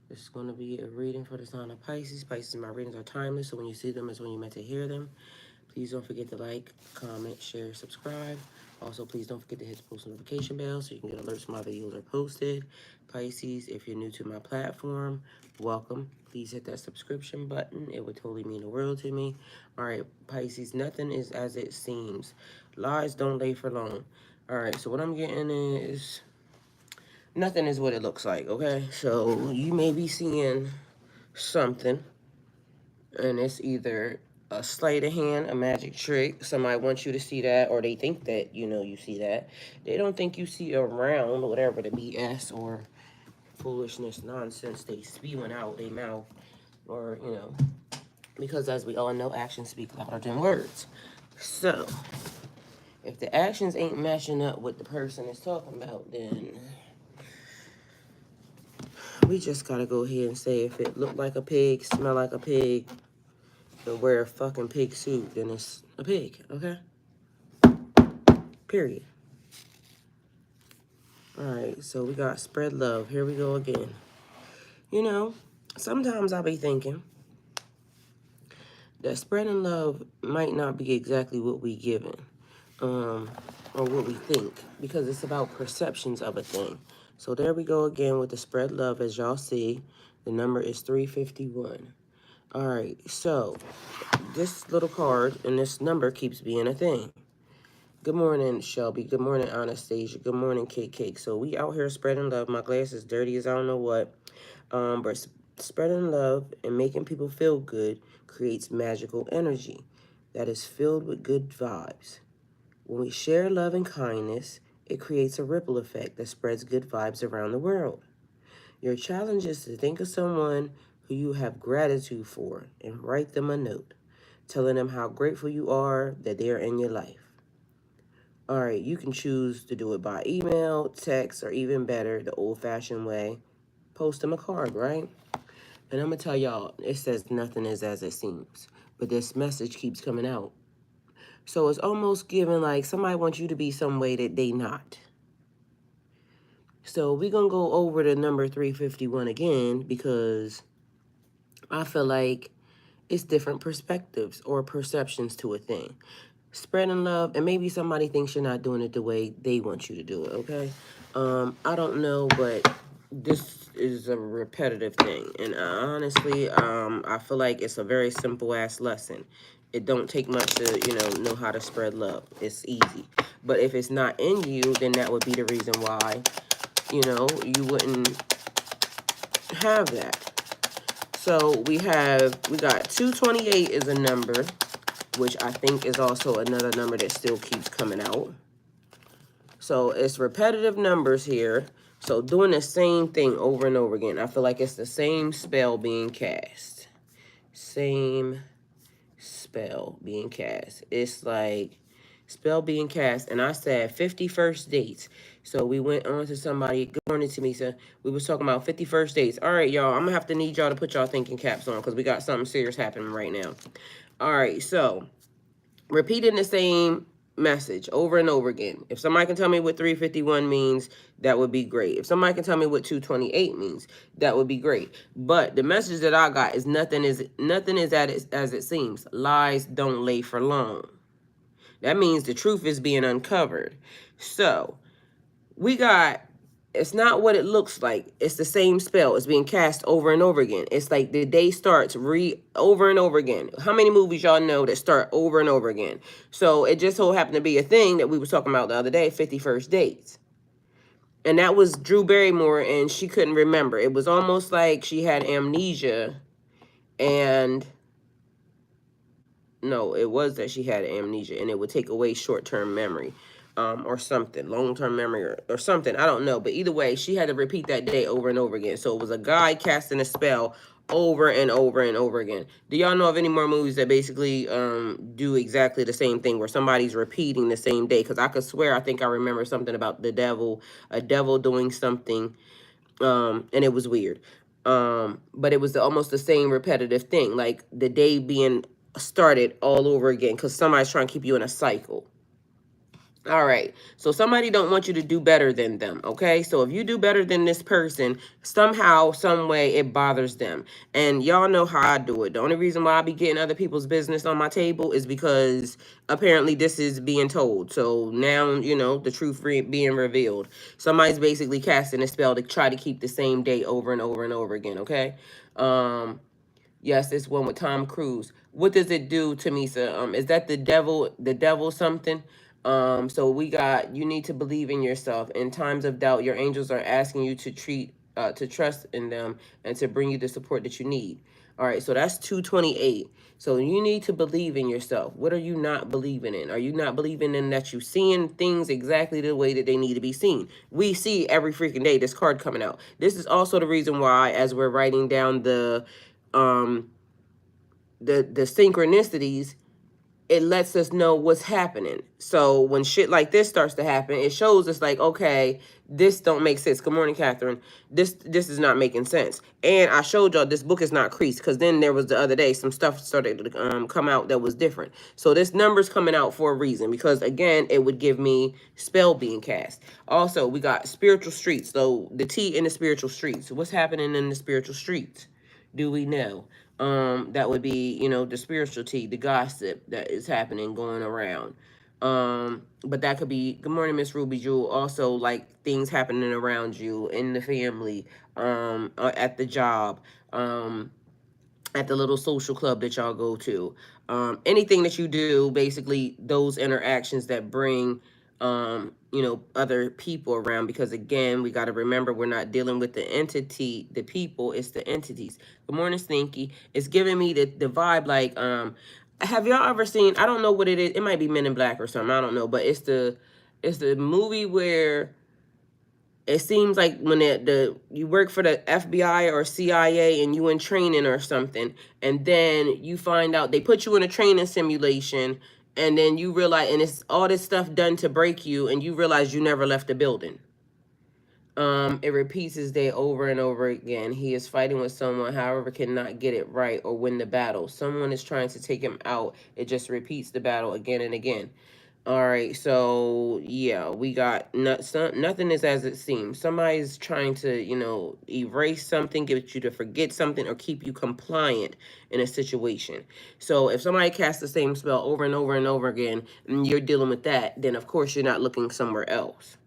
This is going to be a reading for the sign of Pisces. Pisces, my readings are timeless, so when you see them is when you're meant to hear them. Please don't forget to like, comment, share, subscribe. Also, please don't forget to hit the post notification bell so you can get alerts when my videos are posted. Pisces, if you're new to my platform, welcome. Please hit that subscription button. It would totally mean the world to me. All right, Pisces, nothing is as it seems. Lies don't lay for long. All right, so what I'm getting is nothing is what it looks like, okay? So you may be seeing something, and it's either a sleight of hand, a magic trick. Somebody wants you to see that, or they think that you see that. They don't think you see around whatever the BS or foolishness, nonsense they spewing out their mouth, or because as we all know, actions speak louder than words. So if the actions ain't matching up with the person is talking about, then we just gotta go ahead and say if it look like a pig, smell like a pig, and wear a fucking pig suit, then it's a pig, okay? Period. Alright, so we got spread love. Here we go again. Sometimes I'll be thinking that spreading love might not be exactly what we given, or what we think, because it's about perceptions of a thing. So there we go again with the spread love. As y'all see, the number is 351. All right, so this little card and this number keeps being a thing. Good morning, Shelby. Good morning, Anastasia. Good morning, Cake Cake. So we out here spreading love. My glass is dirty as I don't know what. But spreading love and making people feel good creates magical energy that is filled with good vibes. When we share love and kindness, it creates a ripple effect that spreads good vibes around the world. Your challenge is to think of someone who you have gratitude for and write them a note, telling them how grateful you are that they are in your life. All right, you can choose to do it by email, text, or even better, the old-fashioned way. Post them a card, right? And I'm going to tell y'all, it says nothing is as it seems. But this message keeps coming out. So it's almost giving like somebody wants you to be some way that they not. So we're going to go over the number 351 again because I feel like it's different perspectives or perceptions to a thing. Spreading love, and maybe somebody thinks you're not doing it the way they want you to do it, okay? I don't know, but this is a repetitive thing. And honestly, I feel like it's a very simple-ass lesson. It don't take much to, know how to spread love. It's easy. But if it's not in you, then that would be the reason why, you wouldn't have that. So we got 228 is a number, which I think is also another number that still keeps coming out. So it's repetitive numbers here. So doing the same thing over and over again. I feel like it's the same spell being cast. Same spell being cast. It's like spell being cast. And I said 51st dates. So we went on to somebody. Good morning, Tamisa. We was talking about 51st dates. All right, y'all. I'm going to have to need y'all to put y'all thinking caps on because we got something serious happening right now. All right, so repeating the same message over and over again. If somebody can tell me what 351 means, that would be great. If somebody can tell me what 228 means, that would be great. But the message that I got is nothing is as it seems. Lies don't lay for long. That means the truth is being uncovered. So we got, it's not what it looks like. It's the same spell. It's being cast over and over again. It's like the day starts over and over again. How many movies y'all know that start over and over again? So it just so happened to be a thing that we was talking about the other day, 51st dates. And that was Drew Barrymore, and she couldn't remember. It was almost like she had amnesia. And no, it was that she had amnesia, and it would take away short-term memory. Or something, long-term memory or something. I don't know. But either way, she had to repeat that day over and over again. So it was a guy casting a spell over and over and over again. Do y'all know of any more movies that basically do exactly the same thing where somebody's repeating the same day? Because I could swear I think I remember something about the devil, a devil doing something, and it was weird. But it was almost the same repetitive thing, like the day being started all over again because somebody's trying to keep you in a cycle. All right. So somebody don't want you to do better than them, okay? So if you do better than this person, somehow, some way it bothers them. And y'all know how I do it. The only reason why I be getting other people's business on my table is because apparently this is being told. So now, you know, the truth being revealed. Somebody's basically casting a spell to try to keep the same day over and over and over again, okay? Yes, this one with Tom Cruise. What does it do to Misa? Is that the devil something? So we got, you need to believe in yourself. In times of doubt, your angels are asking you to trust in them and to bring you the support that you need. All right, so that's 228. So you need to believe in yourself. What are you not believing in? Are you not believing in that you seeing things exactly the way that they need to be seen? We see every freaking day this card coming out. This is also the reason why, as we're writing down um the synchronicities, it lets us know what's happening. So when shit like this starts to happen, it shows us like, okay, this don't make sense. Good morning, Catherine. This is not making sense. And I showed y'all this book is not creased, because then there was the other day some stuff started to come out that was different. So this number's coming out for a reason, because again, it would give me spell being cast. Also, we got spiritual streets. So the T in the spiritual streets. What's happening in the spiritual streets? Do we know? That would be, you know, the spirituality, the gossip that is happening, going around. But that could be, good morning, Miss Ruby Jewel, also like things happening around you in the family, at the job, at the little social club that y'all go to. Anything that you do, basically those interactions that bring, you know, other people around, because again, we got to remember we're not dealing with the entity, the people, it's the entities. Good morning, Stinky. It's giving me the vibe like, have y'all ever seen, I don't know what it is, it might be Men in Black or something, I don't know, but it's the movie where it seems like when the you work for the FBI or CIA and you in training or something, and then you find out they put you in a training simulation, and then you realize, and it's all this stuff done to break you, and you realize you never left the building. It repeats his day over and over again. He is fighting with someone, however, cannot get it right or win the battle. Someone is trying to take him out. It just repeats the battle again and again. All right, so yeah, we got nothing is as it seems. Somebody's trying to, you know, erase something, get you to forget something, or keep you compliant in a situation. So if somebody casts the same spell over and over and over again, and you're dealing with that, then of course you're not looking somewhere else.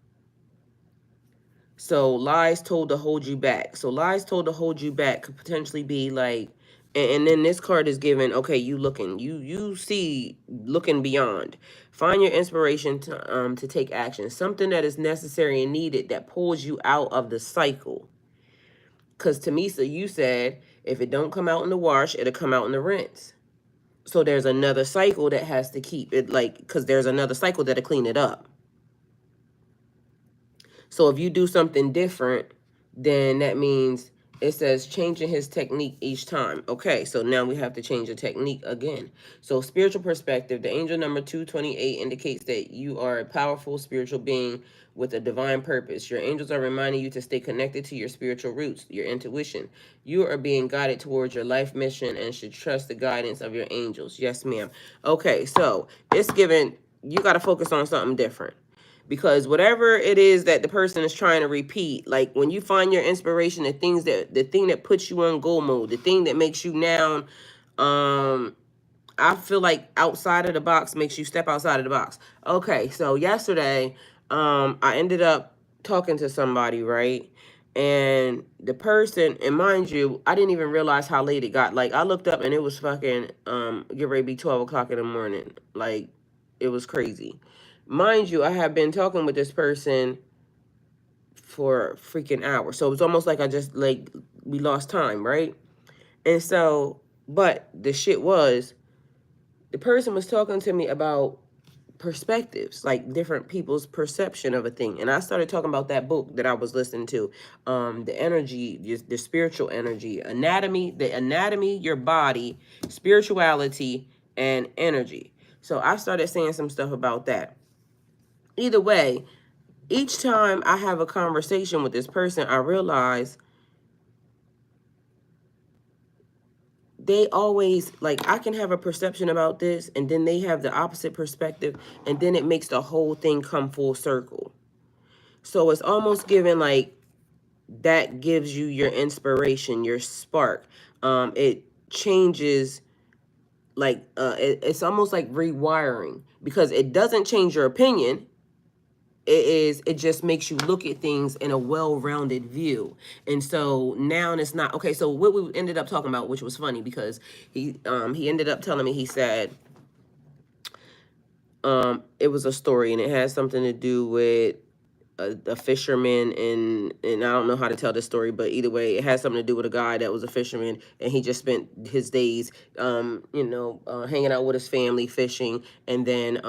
So lies told to hold you back. So lies told to hold you back could potentially be like, and then this card is given, okay, you looking, you see, looking beyond. Find your inspiration to take action. Something that is necessary and needed that pulls you out of the cycle. Because Tamisa, you said if it don't come out in the wash, it'll come out in the rinse. So there's another cycle that has to keep it, like, because there's another cycle that'll clean it up. So if you do something different, then that means it says changing his technique each time. Okay, so now we have to change the technique again. So spiritual perspective, the angel number 228 indicates that you are a powerful spiritual being with a divine purpose. Your angels are reminding you to stay connected to your spiritual roots, your intuition. You are being guided towards your life mission and should trust the guidance of your angels. Yes, ma'am. Okay, so it's given, you got to focus on something different, because whatever it is that the person is trying to repeat, like when you find your inspiration, the thing that puts you on go mode, the thing that makes you now, I feel like outside of the box, makes you step outside of the box. Okay, so yesterday, I ended up talking to somebody, right? And the person, and mind you, I didn't even realize how late it got. Like, I looked up and it was fucking, get ready to be 12 o'clock in the morning. Like, it was crazy. Mind you, I have been talking with this person for freaking hours. So it's almost like I just, like, we lost time, right? And so, but the shit was, the person was talking to me about perspectives, like different people's perception of a thing. And I started talking about that book that I was listening to, the energy, the spiritual energy, the anatomy, your body, spirituality, and energy. So I started saying some stuff about that. Either way, each time I have a conversation with this person, I realize they always, like, I can have a perception about this, and then they have the opposite perspective, and then it makes the whole thing come full circle. So it's almost given like that gives you your inspiration, your spark. It changes, like, it's almost like rewiring, because it doesn't change your opinion. It just makes you look at things in a well-rounded view. And so now it's not okay. So what we ended up talking about, which was funny, because he ended up telling me, he said it was a story, and it has something to do with a fisherman, and I don't know how to tell this story, but either way, it has something to do with a guy that was a fisherman, and he just spent his days hanging out with his family, fishing, and then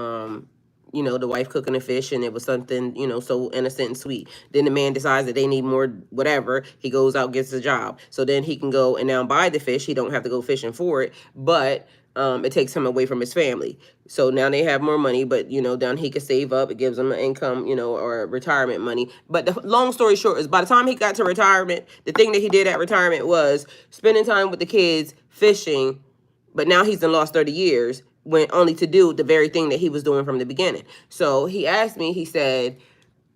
the wife cooking the fish, and it was something, so innocent and sweet. Then the man decides that they need more, whatever. He goes out, gets a job, so then he can go and now buy the fish. He don't have to go fishing for it, but it takes him away from his family. So now they have more money, but down he can save up. It gives him an income, or retirement money. But the long story short is, by the time he got to retirement, the thing that he did at retirement was spending time with the kids, fishing. But now he's lost 30 years, when only to do the very thing that he was doing from the beginning. So he asked me, he said,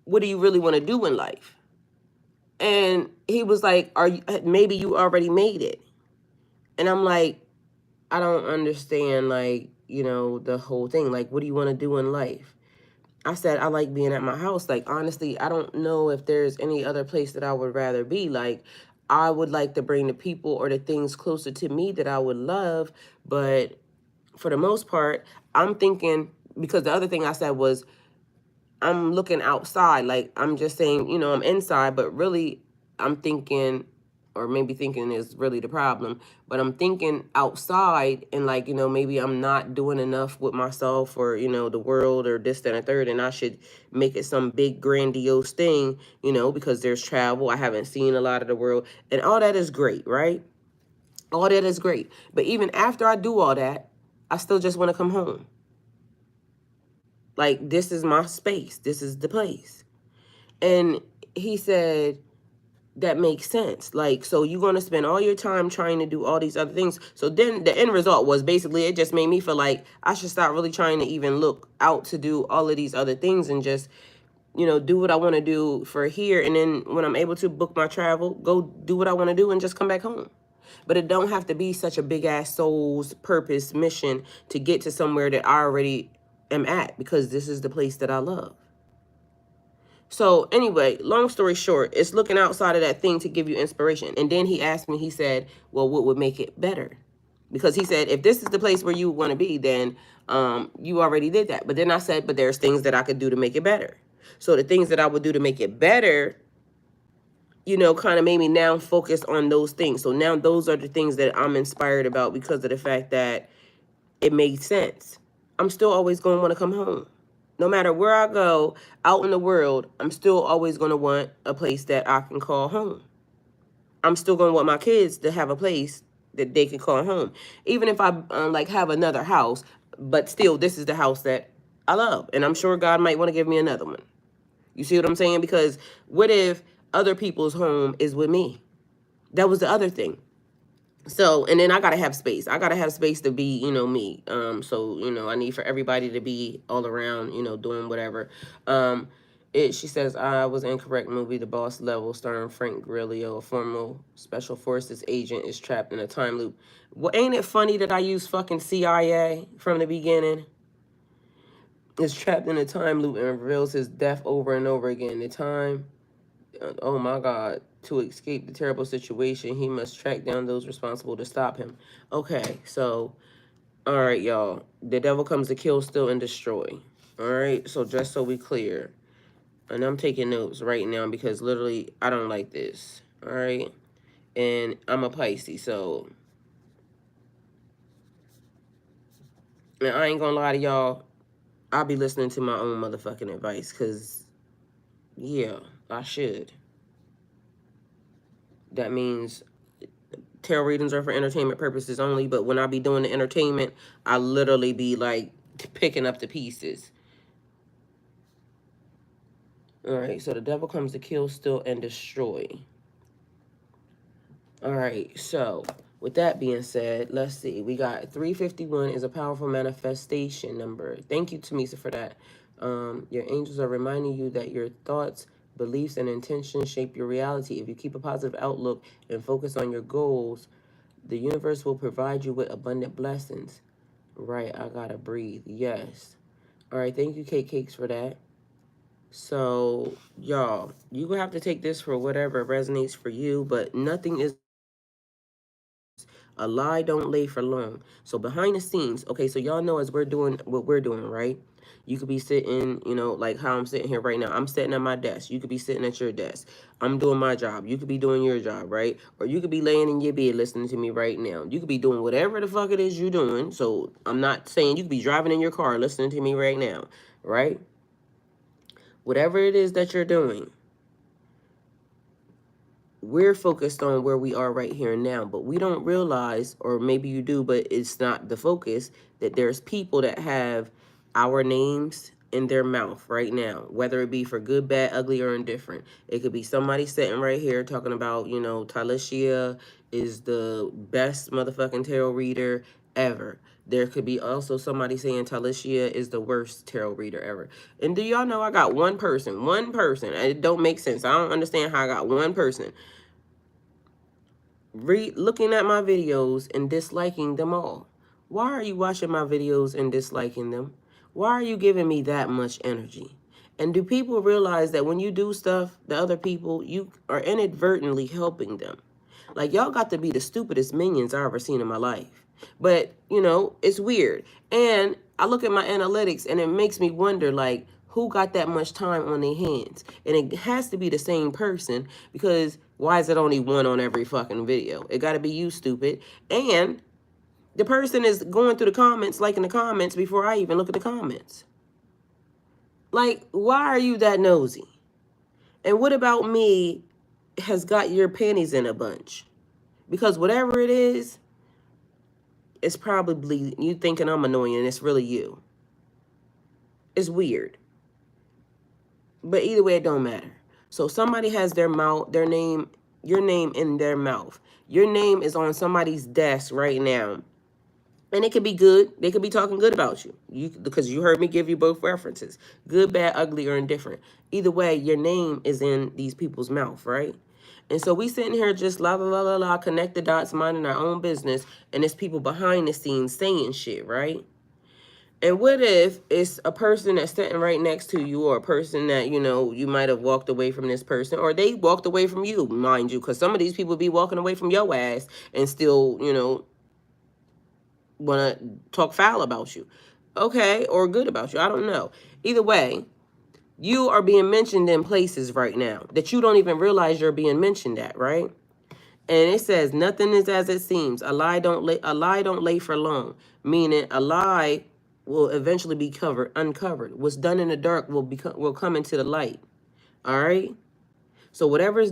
what do you really want to do in life? And he was like, maybe you already made it. And I'm like, I don't understand, like, the whole thing. Like, what do you want to do in life? I said, I like being at my house. Like, honestly, I don't know if there's any other place that I would rather be. Like, I would like to bring the people or the things closer to me that I would love. But for the most part, I'm thinking, because the other thing I said was, I'm looking outside. Like, I'm just saying, I'm inside, but really I'm thinking, or maybe thinking is really the problem, but I'm thinking outside, and like, maybe I'm not doing enough with myself, or, the world, or this, that, and a third, and I should make it some big grandiose thing, because there's travel. I haven't seen a lot of the world, and all that is great, right? All that is great. But even after I do all that, I still just want to come home. Like, this is my space. This is the place. And he said, that makes sense. Like, so you're going to spend all your time trying to do all these other things. So then the end result was basically, it just made me feel like I should start really trying to even look out to do all of these other things, and just, do what I want to do for here. And then when I'm able to book my travel, go do what I want to do and just come back home. But it don't have to be such a big ass soul's purpose mission to get to somewhere that I already am at, because this is the place that I love. So anyway, long story short, it's looking outside of that thing to give you inspiration. And then he asked me, he said, well, what would make it better? Because he said, if this is the place where you want to be, then you already did that. But then I said, but there's things that I could do to make it better. So the things that I would do to make it better, kind of made me now focus on those things. So now those are the things that I'm inspired about, because of the fact that it made sense. I'm still always going to want to come home. No matter where I go out in the world, I'm still always going to want a place that I can call home. I'm still going to want my kids to have a place that they can call home. Even if I like have another house, but still, this is the house that I love. And I'm sure God might want to give me another one. You see what I'm saying? Because what if other people's home is with me? That was the other thing. So, and then I gotta have space. I gotta have space to be, me. So, I need for everybody to be all around, doing whatever. She says, I was incorrect movie, The Boss Level, starring Frank Grillo, a former special forces agent is trapped in a time loop. Well, ain't it funny that I use fucking CIA from the beginning? Is trapped in a time loop and reveals his death over and over again. The time, oh my God, to escape the terrible situation, he must track down those responsible to stop him. Okay, so, all right, y'all. The devil comes to kill, steal, and destroy. All right, so just so we clear. And I'm taking notes right now because literally I don't like this. All right, and I'm a Pisces, so. And I ain't gonna lie to y'all, I'll be listening to my own motherfucking advice, because, yeah, I should. That means tarot readings are for entertainment purposes only, but when I be doing the entertainment, I literally be like picking up the pieces. All right, so the devil comes to kill, steal, and destroy. All right, so With that being said, let's see. We got 351 is a powerful manifestation number. Thank you, Tamisa, for that. Your angels are reminding you that your thoughts, beliefs, and intentions shape your reality. If you keep a positive outlook and focus on your goals, the universe will provide you with abundant blessings. Right, I gotta breathe. Yes. All right, thank you, Cake Cakes, for that. So, y'all, you gonna have to take this for whatever resonates for you, but nothing is a lie don't lay for long. So behind the scenes, okay, so y'all know as we're doing what we're doing, right? You could be sitting, you know, like how I'm sitting here right now. I'm sitting at my desk. You could be sitting at your desk. I'm doing my job. You could be doing your job, right? Or you could be laying in your bed listening to me right now. You could be doing whatever the fuck it is you're doing. So I'm not saying you could be driving in your car listening to me right now, right? Whatever it is that you're doing, we're focused on where we are right here and now, but we don't realize, or maybe you do, but it's not the focus, that there's people that have our names in their mouth right now, whether it be for good, bad, ugly, or indifferent. It could be somebody sitting right here talking about, you know, Talisha is the best motherfucking tarot reader ever. There could be also somebody saying Talisha is the worst tarot reader ever. And do y'all know I got one person, and it don't make sense. I don't understand how I got one person looking at my videos and disliking them all. Why are you watching my videos and disliking them? Why are you giving me that much energy? And do people realize that when you do stuff to other people, you are inadvertently helping them? Like, y'all got to be the stupidest minions I ever seen in my life. But, you know, it's weird. And I look at my analytics and it makes me wonder, like, who got that much time on their hands? And it has to be the same person, because why is it only one on every fucking video? It got to be you, stupid. And the person is going through the comments, liking the comments before I even look at the comments. Like, why are you that nosy? And what about me has got your panties in a bunch? Because whatever it is, it's probably you thinking I'm annoying and it's really you. It's weird. But either way, it don't matter. So somebody has their mouth, their name, your name in their mouth. Your name is on somebody's desk right now. And it could be good. They could be talking good about you. Because you heard me give you both references. Good, bad, ugly, or indifferent. Either way, your name is in these people's mouth, right? And so we sitting here just la la la la la, connect the dots, minding our own business, and it's people behind the scenes saying shit, right? And what if it's a person that's sitting right next to you, or a person that, you know, you might have walked away from this person, or they walked away from you, mind you, because some of these people be walking away from your ass and still, you know, want to talk foul about you. Okay, or good about you. I don't know. Either way, you are being mentioned in places right now that you don't even realize you're being mentioned at, right? And it says nothing is as it seems. A lie don't lay for long. Meaning a lie will eventually be uncovered. What's done in the dark will come into the light. All right? So whatever was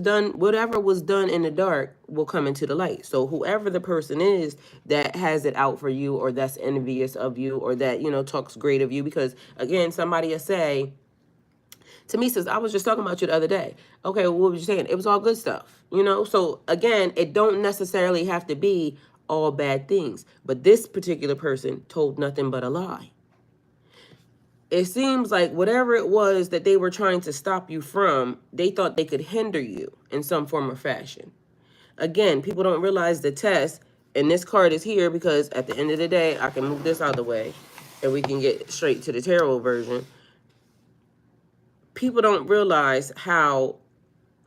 done in the dark will come into the light. So whoever the person is that has it out for you, or that's envious of you, or that, you know, talks great of you, because again, somebody will say, to me, says, I was just talking about you the other day. Okay, well, what was you saying? It was all good stuff, you know? So again, it don't necessarily have to be all bad things. But this particular person told nothing but a lie. It seems like whatever it was that they were trying to stop you from, they thought they could hinder you in some form or fashion. Again, people don't realize the test, and this card is here because at the end of the day, I can move this out of the way and we can get straight to the tarot version. People don't realize how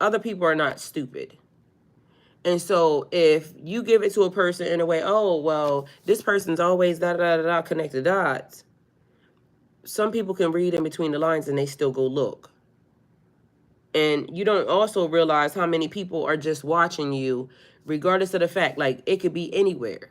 other people are not stupid. And so if you give it to a person in a way, oh, well, this person's always da-da-da-da, connect the dots. Some people can read in between the lines and they still go look. And you don't also realize how many people are just watching you, regardless of the fact, like it could be anywhere.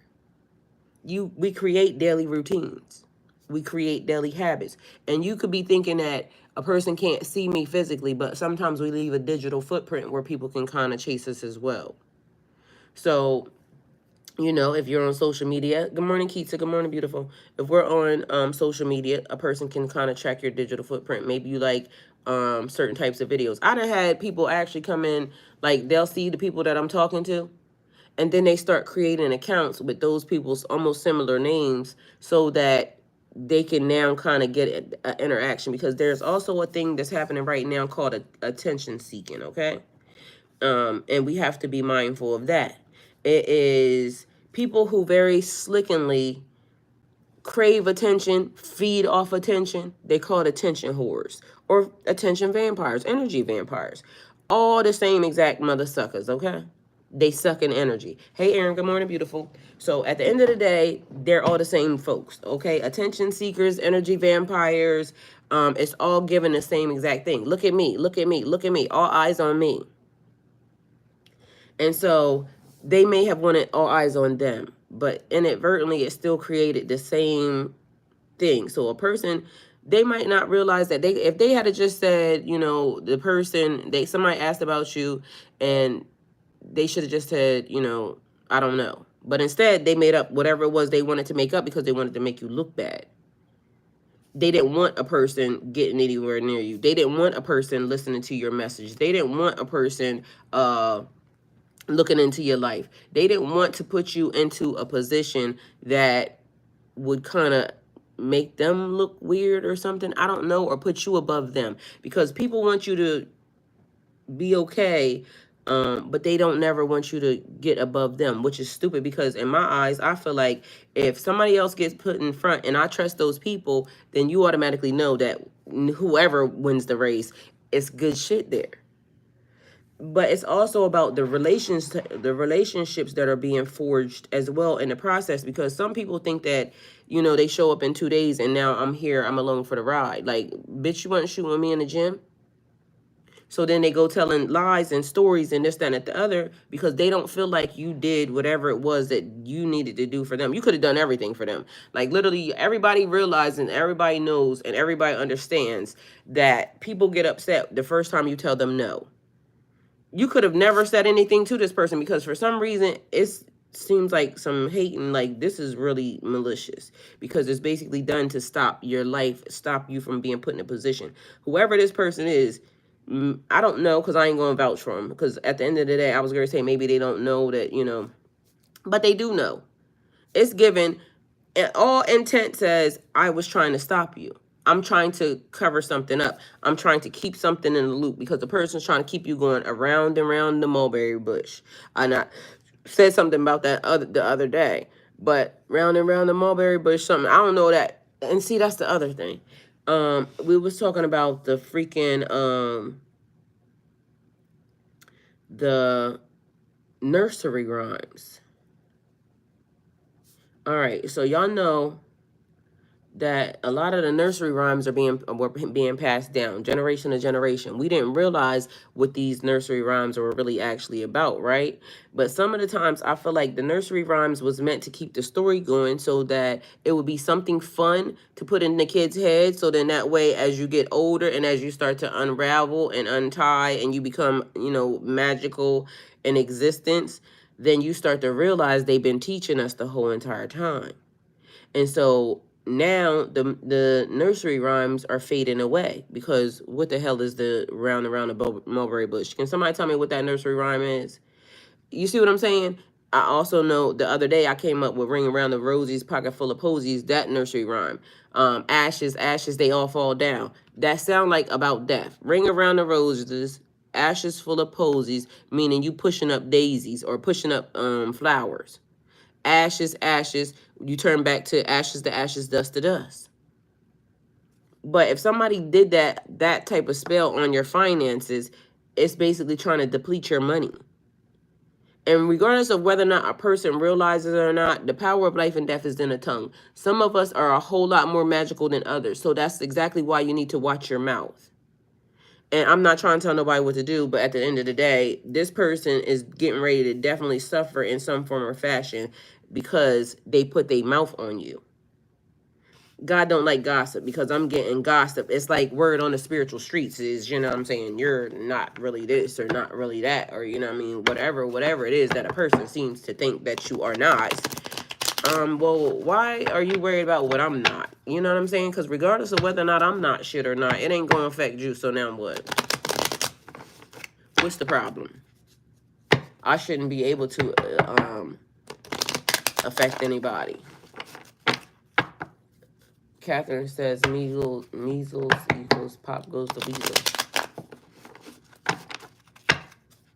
We create daily routines. We create daily habits. And you could be thinking that a person can't see me physically, but sometimes we leave a digital footprint where people can kind of chase us as well. So, you know, if you're on social media, good morning, Keita, good morning, beautiful. If we're on social media, a person can kind of track your digital footprint. Maybe you like certain types of videos. I done had people actually come in, like they'll see the people that I'm talking to, And then they start creating accounts with those people's almost similar names so that they can now kind of get an interaction, because there's also a thing that's happening right now called attention seeking, okay? And we have to be mindful of that. It is people who very slickingly crave attention, feed off attention. They call it attention whores or attention vampires, energy vampires. All the same exact mother suckers, okay? They suck in energy. Hey, Aaron, good morning, beautiful. So at the end of the day, they're all the same folks, okay? Attention seekers, energy vampires. It's all given the same exact thing. Look at me, look at me, look at me. All eyes on me. And so they may have wanted all eyes on them, but inadvertently it still created the same thing. So a person, they might not realize that if they had just said, you know, the person, somebody asked about you and they should have just said, you know, I don't know. But instead they made up whatever it was they wanted to make up because they wanted to make you look bad. They didn't want a person getting anywhere near you. They didn't want a person listening to your message. They didn't want a person looking into your life. They didn't want to put you into a position that would kind of make them look weird or something. I don't know, or put you above them, because people want you to be okay, but they don't never want you to get above them, which is stupid, because in my eyes, I feel like if somebody else gets put in front and I trust those people, then you automatically know that whoever wins the race, it's good shit there. But it's also about the relationships that are being forged as well in the process, because some people think that, you know, they show up in 2 days and now I'm here, I'm along for the ride. Like, bitch, you wasn't shooting with me in the gym? So then they go telling lies and stories and this, that, and the other, because they don't feel like you did whatever it was that you needed to do for them. You could have done everything for them. Like, literally, everybody realizes and everybody knows and everybody understands that people get upset the first time you tell them no. You could have never said anything to this person, because for some reason it seems like some hating, like this is really malicious, because it's basically done to stop your life, stop you from being put in a position. Whoever this person is, I don't know, because I ain't going to vouch for them, because at the end of the day, I was going to say maybe they don't know that, you know, but they do know. It's given, and all intent says, I was trying to stop you. I'm trying to cover something up. I'm trying to keep something in the loop, because the person's trying to keep you going around and around the mulberry bush. And I said something about that the other day, but round and round the mulberry bush, something, I don't know that. And see, that's the other thing. We was talking about the freaking the nursery rhymes. All right, so y'all know that a lot of the nursery rhymes were being passed down generation to generation. We didn't realize what these nursery rhymes were really actually about, right? But some of the times I feel like the nursery rhymes was meant to keep the story going, so that it would be something fun to put in the kids' heads. So then that way, as you get older and as you start to unravel and untie and you become, you know, magical in existence, then you start to realize they've been teaching us the whole entire time. And so now the nursery rhymes are fading away, because what the hell is the round and round the mulberry bush? Can somebody tell me what that nursery rhyme is? You see what I'm saying? I also know the other day I came up with ring around the rosies, pocket full of posies, that nursery rhyme. Ashes, ashes, they all fall down. That sound like about death. Ring around the roses, ashes full of posies, meaning you pushing up daisies or pushing up flowers. Ashes, ashes, you turn back to ashes, dust to dust. But if somebody did that type of spell on your finances, it's basically trying to deplete your money. And regardless of whether or not a person realizes it or not, the power of life and death is in the tongue. Some of us are a whole lot more magical than others. So that's exactly why you need to watch your mouth. And I'm not trying to tell nobody what to do, but at the end of the day, this person is getting ready to definitely suffer in some form or fashion, because they put their mouth on you. God don't like gossip, because I'm getting gossip. It's like word on the spiritual streets is, you know what I'm saying, you're not really this or not really that, or, you know what I mean, whatever it is that a person seems to think that you are not. Well, why are you worried about what I'm not? You know what I'm saying? Because regardless of whether or not I'm not shit or not, it ain't going to affect you. So now what? What's the problem? I shouldn't be able to affect anybody. Catherine says measles equals pop goes the weasel.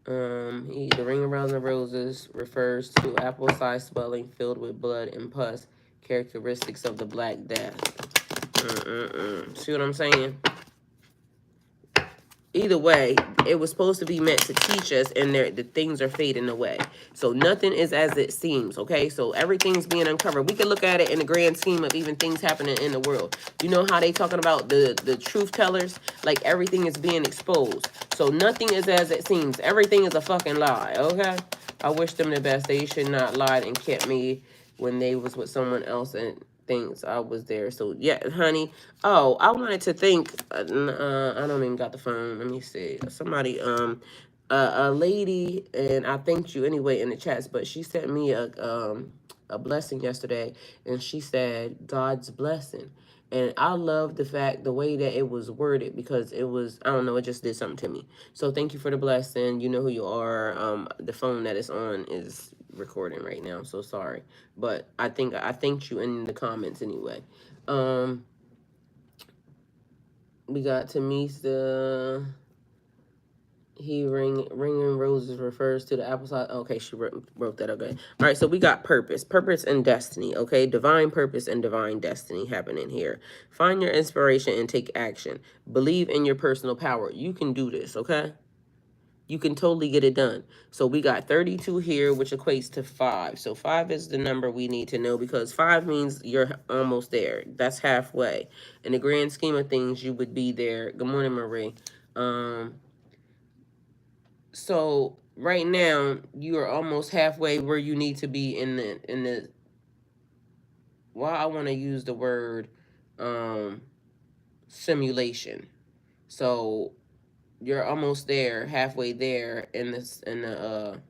The ring around the roses refers to apple-sized swelling filled with blood and pus, characteristics of the Black Death. See what I'm saying? Either way, it was supposed to be meant to teach us, and the things are fading away. So nothing is as it seems, okay? So everything's being uncovered. We can look at it in the grand scheme of even things happening in the world. You know how they talking about the truth tellers? Like everything is being exposed. So nothing is as it seems. Everything is a fucking lie, okay? I wish them the best. They should not lie and kept me when they was with someone else and thinks I was there. So yeah, honey. Oh, I wanted to thank. I don't even got the phone. Let me see. Somebody, a lady, and I thanked you anyway in the chats. But she sent me a blessing yesterday, and she said God's blessing. And I love the way that it was worded, because it was, I don't know, it just did something to me. So thank you for the blessing. You know who you are. The phone that it's on is recording right now. So sorry. But I thanked you in the comments anyway. We got Tamisa. Ringing roses refers to the apple side. Okay, she wrote that. Okay. All right, so we got purpose and destiny. Okay, divine purpose and divine destiny happening here. Find your inspiration and take action. Believe in your personal power. You can do this. Okay, you can totally get it done. So we got 32 here, which equates to 5. So 5 is the number we need to know, because 5 means you're almost there. That's halfway. In the grand scheme of things, you would be there. Good morning, Marie. So right now you are almost halfway where you need to be in the well, I want to use the word simulation. So you're almost there, halfway there in the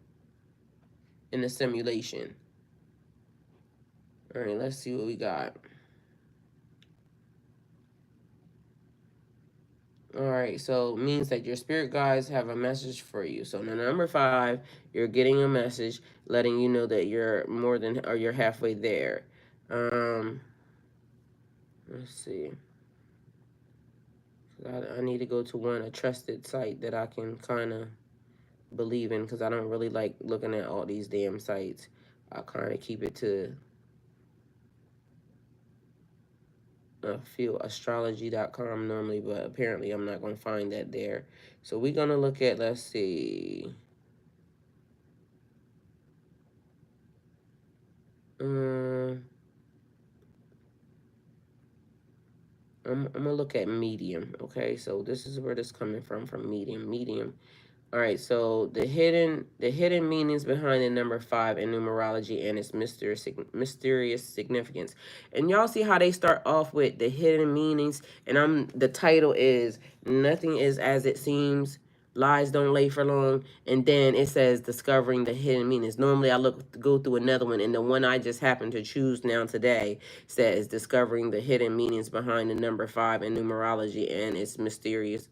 simulation. All right, let's see what we got. All right, so it means that your spirit guides have a message for you. So the number 5, you're getting a message letting you know that you're you're halfway there. Let's see. I need to go to a trusted site that I can kind of believe in, because I don't really like looking at all these damn sites. I kind of keep it to astrology.com normally, but apparently I'm not going to find that there. So we're going to look at, let's see. I'm going to look at medium, okay? So this is where this coming from medium. All right, so the hidden meanings behind the number 5 in numerology and its mysterious significance. And y'all see how they start off with the hidden meanings, and the title is Nothing is as It Seems. Lies don't lay for long. And then it says discovering the hidden meanings. Normally I go through another one, and the one I just happened to choose now today says discovering the hidden meanings behind the number 5 in numerology and its mysterious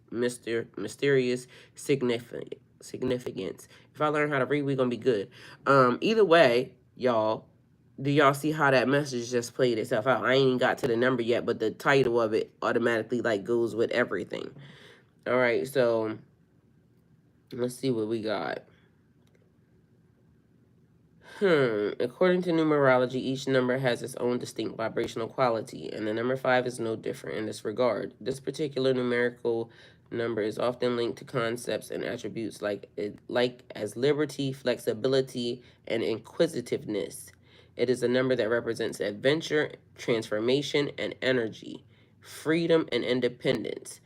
significance. If I learn how to read, we're gonna be good. Either way, y'all, do y'all see how that message just played itself out? I ain't even got to the number yet, but the title of it automatically like goes with everything. All right, so let's see what we got. According to numerology, each number has its own distinct vibrational quality, and the number 5 is no different in this regard. This particular numerical number is often linked to concepts and attributes like as liberty, flexibility, and inquisitiveness. It is a number that represents adventure, transformation, and energy, freedom, and independence.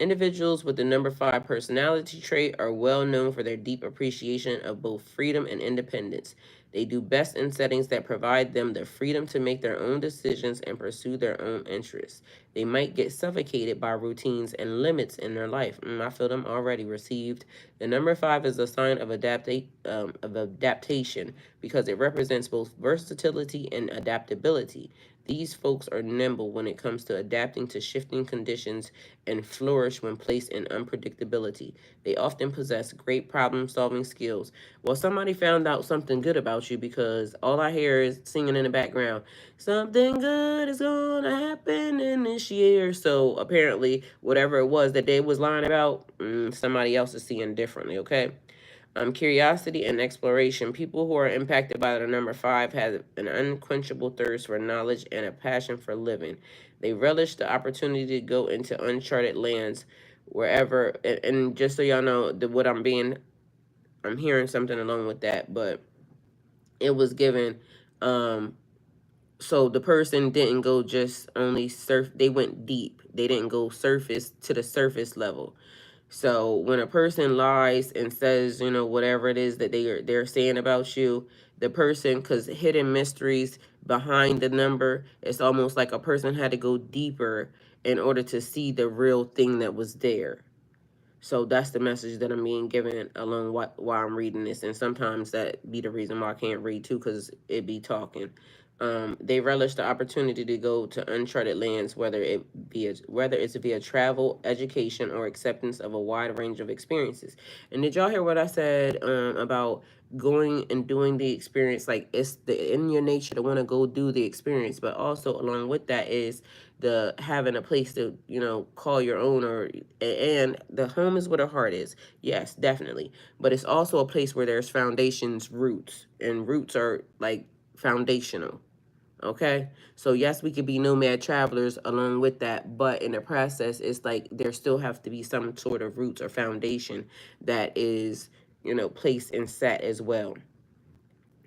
Individuals with the number 5 personality trait are well known for their deep appreciation of both freedom and independence. They do best in settings that provide them the freedom to make their own decisions and pursue their own interests. They might get suffocated by routines and limits in their life. I feel them already received. The number 5 is a sign of adaptation, because it represents both versatility and adaptability. These folks are nimble when it comes to adapting to shifting conditions and flourish when placed in unpredictability. They often possess great problem solving skills. Well, somebody found out something good about you because all I hear is singing in the background. Something good is gonna happen in this year. So apparently, whatever it was that they was lying about, somebody else is seeing differently, okay? Curiosity and exploration. People who are impacted by the number 5 have an unquenchable thirst for knowledge and a passion for living. They relish the opportunity to go into uncharted lands wherever. And just so y'all know, what I'm hearing something along with that, but it was given. So the person didn't go just only surf. They went deep. They didn't go surface to the surface level. So when a person lies and says, whatever it is that they're saying about you, the person, because hidden mysteries behind the number, it's almost like a person had to go deeper in order to see the real thing that was there. So that's the message that I'm being given along while I'm reading this. And sometimes that be the reason why I can't read too, because it be talking. They relish the opportunity to go to uncharted lands, whether it's via travel, education, or acceptance of a wide range of experiences. And did y'all hear what I said about going and doing the experience? Like, it's in your nature to want to go do the experience, but also along with that is the having a place to call your own, and the home is where the heart is. Yes, definitely, but it's also a place where there's foundations, roots, and roots are like foundational. Okay, so yes, we could be nomad travelers along with that, but in the process, it's like there still have to be some sort of roots or foundation that is placed and set as well.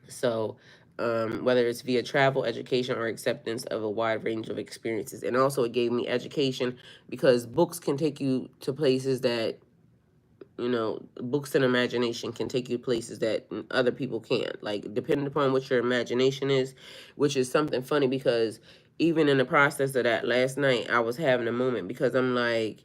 So, whether it's via travel, education, or acceptance of a wide range of experiences. And also, it gave me education because books can take you to places that, books and imagination can take you places that other people can't. Like, depending upon what your imagination is, which is something funny because even in the process of that last night, I was having a moment because I'm like,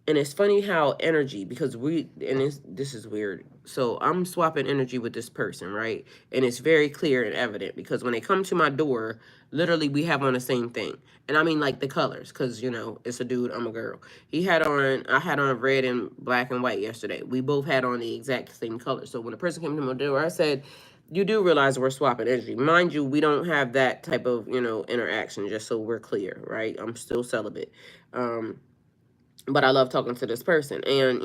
and it's funny how energy, because this is weird. So I'm swapping energy with this person, right? And it's very clear and evident because when they come to my door, literally we have on the same thing. And I mean like the colors, because it's a dude, I'm a girl. I had on red and black and white yesterday. We both had on the exact same color. So when the person came to my door, I said, you do realize we're swapping energy. Mind you, we don't have that type of, interaction, just so we're clear, right? I'm still celibate. But I love talking to this person. And,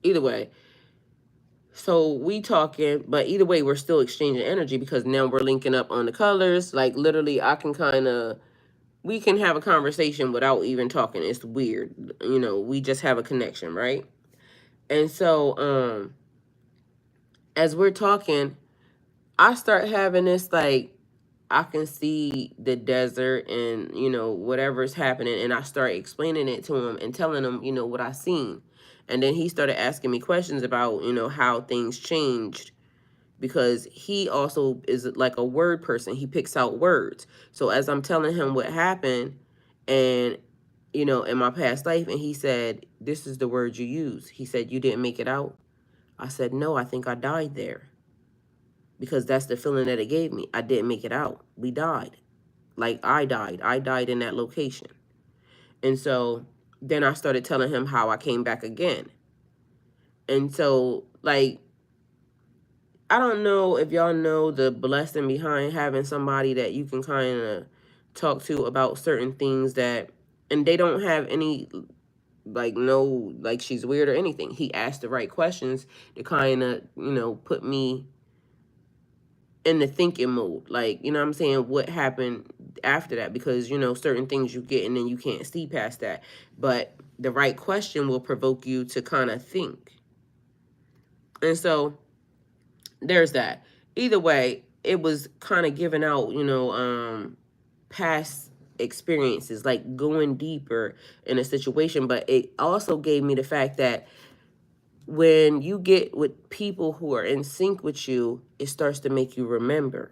either way, so we talking, but either way, we're still exchanging energy because now we're linking up on the colors. Like, literally, we can have a conversation without even talking. It's weird. We just have a connection, right? And so, as we're talking, I start having this, like, I can see the desert and, whatever's happening. And I start explaining it to him and telling him, what I seen. And then he started asking me questions about, how things changed because he also is like a word person. He picks out words. So as I'm telling him what happened and, in my past life, and he said, this is the word you use. He said, you didn't make it out. I said, no, I think I died there because that's the feeling that it gave me. I didn't make it out. We died. Like, I died. I died in that location. And so then I started telling him how I came back again. And so, like, I don't know if y'all know the blessing behind having somebody that you can kind of talk to about certain things that, and they don't have any, like, no, like, she's weird or anything. He asked the right questions to kind of, put me in the thinking mode, like, what I'm saying, what happened after that, because certain things you get and then you can't see past that, but the right question will provoke you to kind of think. And so there's that. Either way, it was kind of giving out past experiences, like going deeper in a situation, but it also gave me the fact that when you get with people who are in sync with you, it starts to make you remember,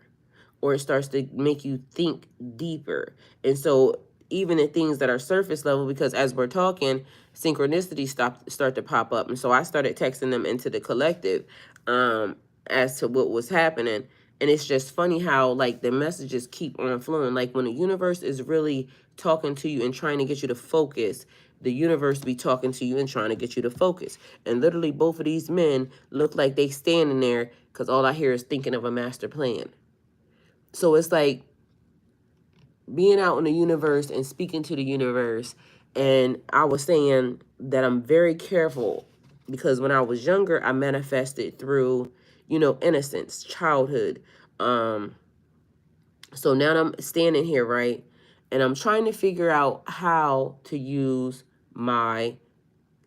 or it starts to make you think deeper. And so even in things that are surface level, because as we're talking, synchronicities start to pop up. And so I started texting them into the collective as to what was happening. And it's just funny how, like, the messages keep on flowing. Like, when the universe is really talking to you and trying to get you to focus, the universe be talking to you and trying to get you to focus. And literally both of these men look like they standing there because all I hear is thinking of a master plan. So it's like being out in the universe and speaking to the universe. And I was saying that I'm very careful because when I was younger, I manifested through, you know, innocence, childhood. So now I'm standing here, right? And I'm trying to figure out how to use my,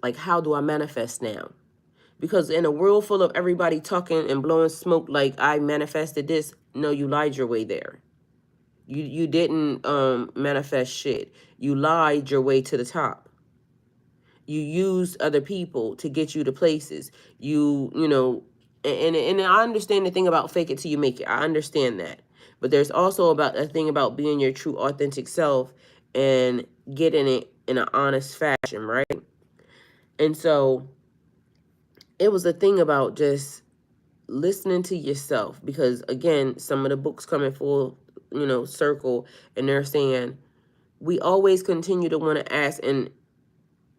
like, how do I manifest now? Because in a world full of everybody talking and blowing smoke like I manifested this, no, you lied your way there. You didn't manifest shit. You lied your way to the top. You used other people to get you to places. You know, and I understand the thing about fake it till you make it. I understand that. But there's also about a thing about being your true authentic self and getting it in an honest fashion, right? And so it was a thing about just listening to yourself, because again, some of the books come in full, you know, circle, and they're saying we always continue to want to ask, and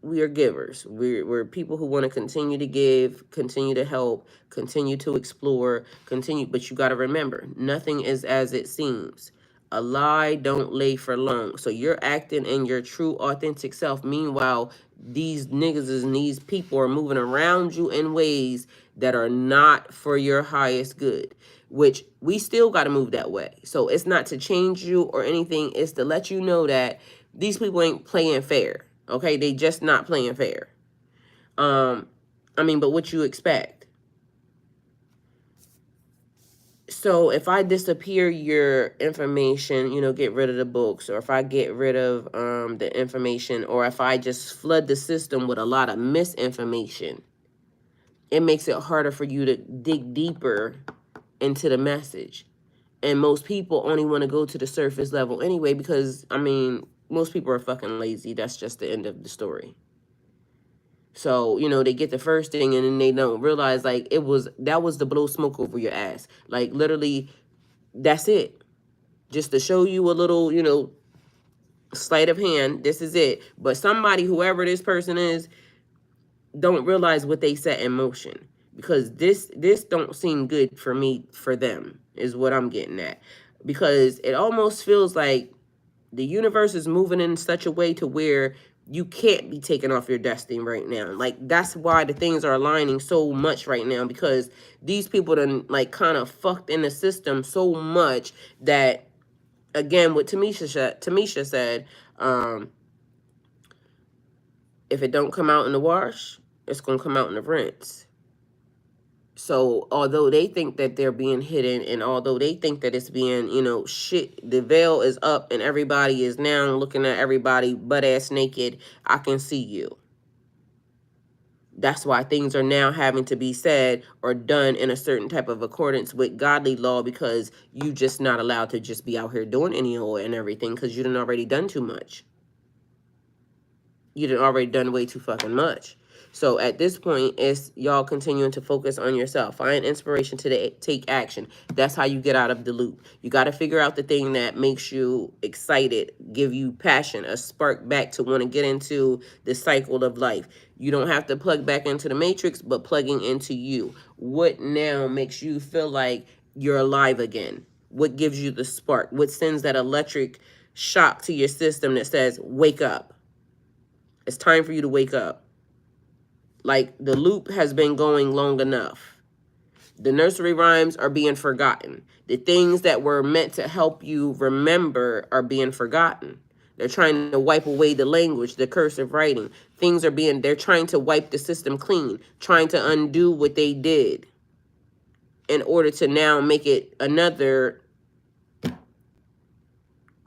we are givers. We're people who want to continue to give, continue to help, continue to explore, continue. But you got to remember, nothing is as it seems. A lie don't lay for long. So you're acting in your true, authentic self. Meanwhile, these niggas and these people are moving around you in ways that are not for your highest good, which we still got to move that way. So it's not to change you or anything. It's to let you know that these people ain't playing fair. Okay, they just not playing fair. I mean, but what you expect? So if I disappear your information, you know, get rid of the books, or if I get rid of the information, or if I just flood the system with a lot of misinformation, it makes it harder for you to dig deeper into the message. And most people only want to go to the surface level anyway, because, I mean, most people are fucking lazy. That's just the end of the story. So, you know, they get the first thing and then they don't realize, like, that was to blow smoke over your ass. Like, literally, that's it. Just to show you a little, you know, sleight of hand, this is it. But somebody, whoever this person is, don't realize what they set in motion. Because this don't seem good for me, for them, is what I'm getting at. Because it almost feels like the universe is moving in such a way to where you can't be taken off your destiny right now. Like, that's why the things are aligning so much right now, because these people done, like, kind of fucked in the system so much that, again, what Tamisha said, if it don't come out in the wash, it's going to come out in the rinse. So although they think that they're being hidden, and although they think that it's being, you know, shit, the veil is up and everybody is now looking at everybody butt ass naked, I can see you. That's why things are now having to be said or done in a certain type of accordance with godly law, because you just not allowed to just be out here doing any old and everything, because you done already done too much. You done already done way too fucking much. So at this point, it's y'all continuing to focus on yourself. Find inspiration to take action. That's how you get out of the loop. You got to figure out the thing that makes you excited, give you passion, a spark back to want to get into the cycle of life. You don't have to plug back into the matrix, but plugging into you. What now makes you feel like you're alive again? What gives you the spark? What sends that electric shock to your system that says, wake up? It's time for you to wake up. Like, the loop has been going long enough. The nursery rhymes are being forgotten. The things that were meant to help you remember are being forgotten. They're trying to wipe away the language, the cursive writing. They're trying to wipe the system clean, trying to undo what they did in order to now make it another